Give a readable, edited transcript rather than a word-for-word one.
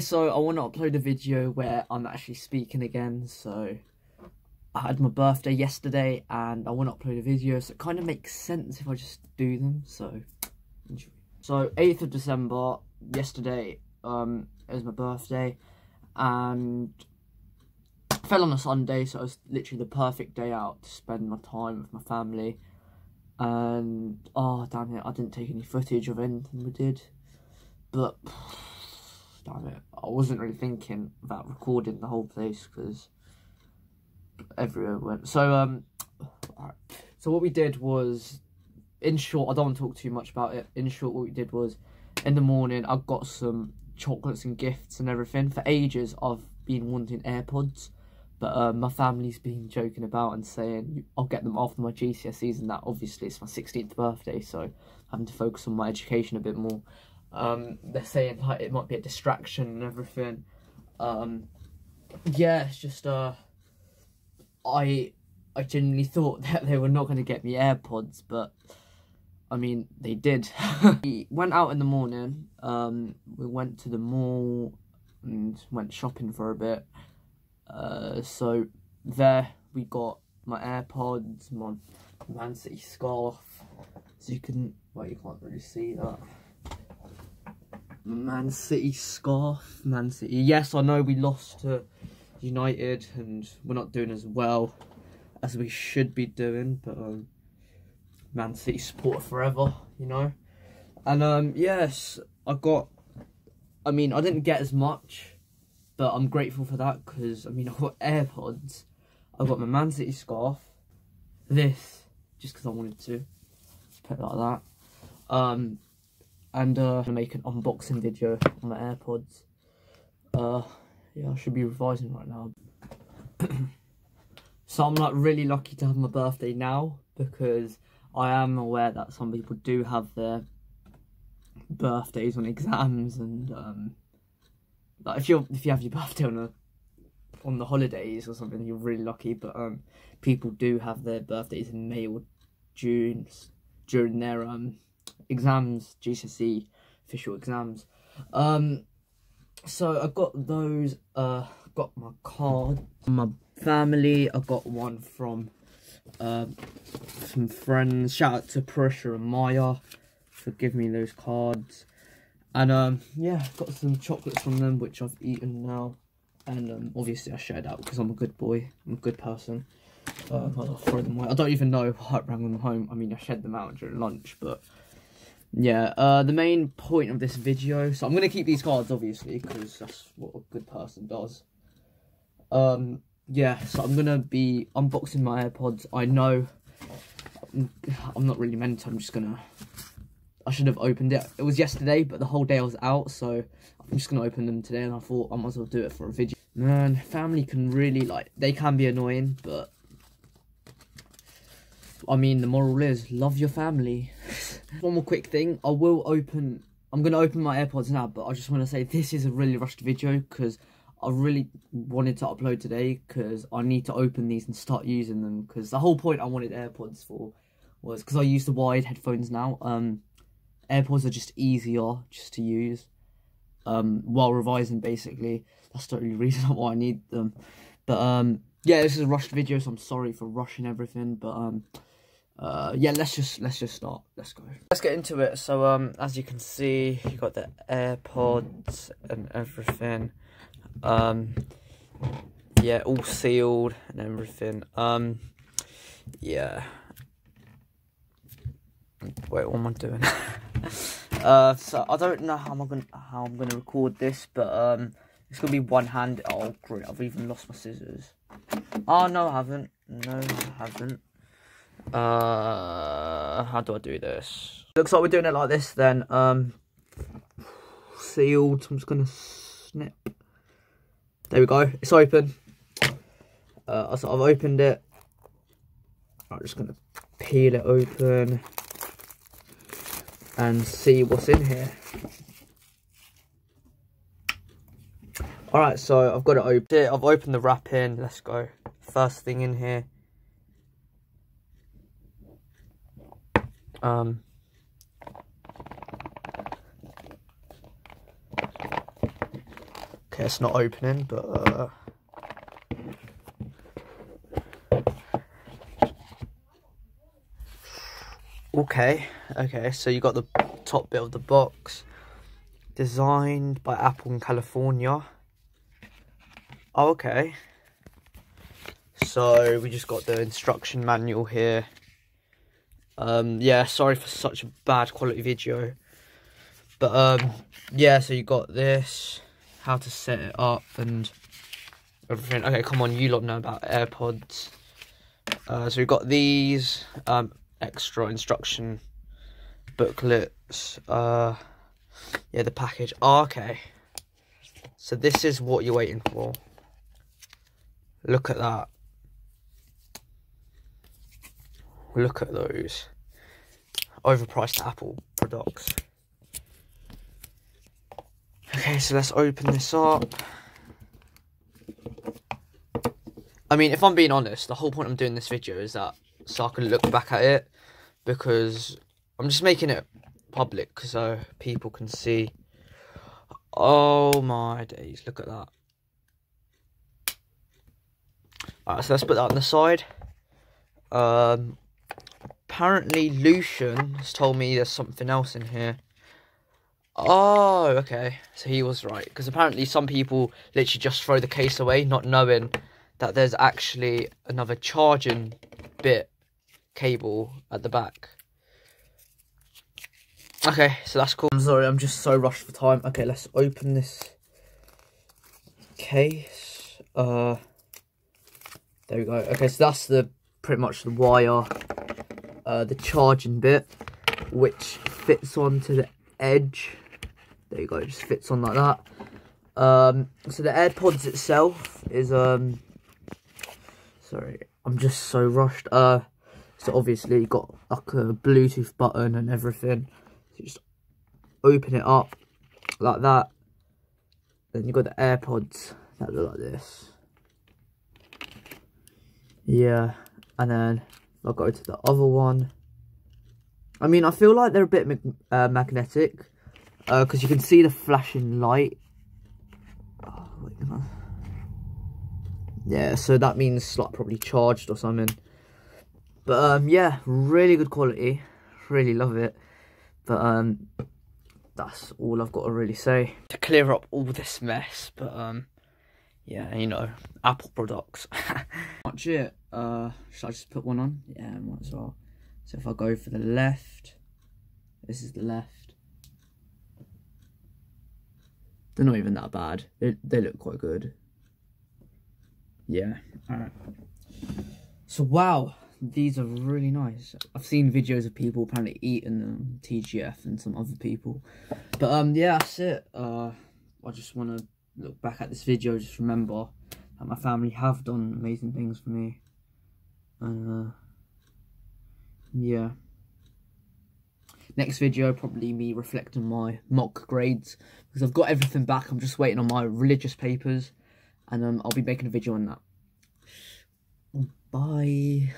so I want to upload a video where I'm actually speaking again. So I had my birthday yesterday and I want to upload a video, so it kind of makes sense if I just do them. So enjoy. So 8th of December, yesterday, it was my birthday, and it fell on a Sunday, so it was literally the perfect day out to spend my time with my family. And oh damn it, I didn't take any footage of anything we did, but damn it, I wasn't really thinking about recording the whole place because everywhere went. So alright. So what we did was, in short, I don't want to talk too much about it. In short, what we did was, in the morning, I got some chocolates and gifts and everything. For ages, I've been wanting AirPods, but my family's been joking about and saying I'll get them after my GCSEs, and that obviously it's my 16th birthday, so having to focus on my education a bit more. They're saying like it might be a distraction and everything. Yeah, it's just I genuinely thought that they were not going to get me AirPods, but I mean they did. We went out in the morning. We went to the mall and went shopping for a bit. So there we got my AirPods, my Man City scarf. So you can, well, you can't really see that. Man City scarf, Man City. Yes, I know we lost to United and we're not doing as well as we should be doing, but Man City supporter forever, you know. And yes, I didn't get as much, but I'm grateful for that because I got AirPods, I got my Man City scarf, this just because I wanted to put it like that, and I'm gonna make an unboxing video on my AirPods. Yeah, I should be revising right now. So I'm like really lucky to have my birthday now, because I am aware that some people do have their birthdays on exams, and like if you have your birthday on the holidays or something, you're really lucky. But people do have their birthdays in May or June during their exams, GCSE official exams. So I got those. Got my card from my family. I got one from some friends. Shout out to Parisha and Maya for giving me those cards. And yeah, got some chocolates from them which I've eaten now. And obviously I shared out because I'm a good boy. I'm a good person. I'll throw them away. I don't even know why I brought them home. I mean, I shared them out during lunch, but yeah. The main point of this video. So I'm gonna keep these cards obviously because that's what a good person does. Yeah, so I'm gonna be unboxing my AirPods. I know I'm not really meant to. I should have opened it. It was yesterday, but the whole day I was out, so I'm just gonna open them today, and I thought I might as well do it for a video. Man, family can really, they can be annoying, but I mean, the moral is love your family. One more quick thing, I'm gonna open my AirPods now, but I just want to say this is a really rushed video because I really wanted to upload today because I need to open these and start using them, because the whole point I wanted AirPods for was because I use the wired headphones now. AirPods are just easier just to use while revising, basically. That's the only reason why I need them. But yeah, this is a rushed video, so I'm sorry for rushing everything, but yeah, let's just start. Let's go. Let's get into it. So as you can see, you got the AirPods and everything. Yeah, all sealed and everything. Yeah. Wait, what am I doing? So I don't know how I'm gonna record this, but it's gonna be one-handed. Oh great, I've even lost my scissors. Oh no, I haven't. No, I haven't. How do I do this? Looks like we're doing it like this then. Sealed. I'm just gonna snip. There we go. It's open. So I've opened it. I'm just gonna peel it open and see what's in here. Alright, so I've got it open. I've opened the wrapping. Let's go. First thing in here. Okay, it's not opening, but okay, so you got the top bit of the box, designed by Apple in California. Oh, okay. So we just got the instruction manual here. Yeah, sorry for such a bad quality video. But yeah, so you got this, how to set it up and everything. Okay, come on, you lot know about AirPods. So we've got these extra instruction booklets. Yeah, the package. Oh, okay. So this is what you're waiting for. Look at that. Look at those overpriced Apple products. Okay, so let's open this up. I mean, if I'm being honest, the whole point I'm doing this video is that so I can look back at it, because I'm just making it public so people can see. Oh my days, look at that. Alright, so let's put that on the side. Apparently Lucian has told me there's something else in here. Oh, okay. So he was right, because apparently some people literally just throw the case away, not knowing that there's actually another charging bit cable at the back. Okay, so that's cool. I'm sorry, I'm just so rushed for time. Okay, let's open this case. There we go. Okay, so that's pretty much the wire, the charging bit, which fits onto the edge. There you go, it just fits on like that. So the AirPods itself is sorry, I'm just so rushed. So obviously you got like a Bluetooth button and everything. So you just open it up like that. Then you got the AirPods that look like this. Yeah, and then I'll go to the other one. I mean, I feel like they're a bit magnetic, because you can see the flashing light. Oh, wait, yeah, so that means it's like probably charged or something. But yeah, really good quality. Really love it. But that's all I've got to really say to clear up all this mess. But yeah, you know, Apple products. Much it. Should I just put one on? Yeah, might as well. So if I go for the left, this is the left. They're not even that bad. They look quite good. Yeah, alright. So wow, these are really nice. I've seen videos of people apparently eating them, TGF and some other people. But yeah, that's it. I just want to look back at this video, just remember that my family have done amazing things for me. Yeah. Next video, probably me reflecting my mock grades, because I've got everything back. I'm just waiting on my religious papers, and I'll be making a video on that. Bye.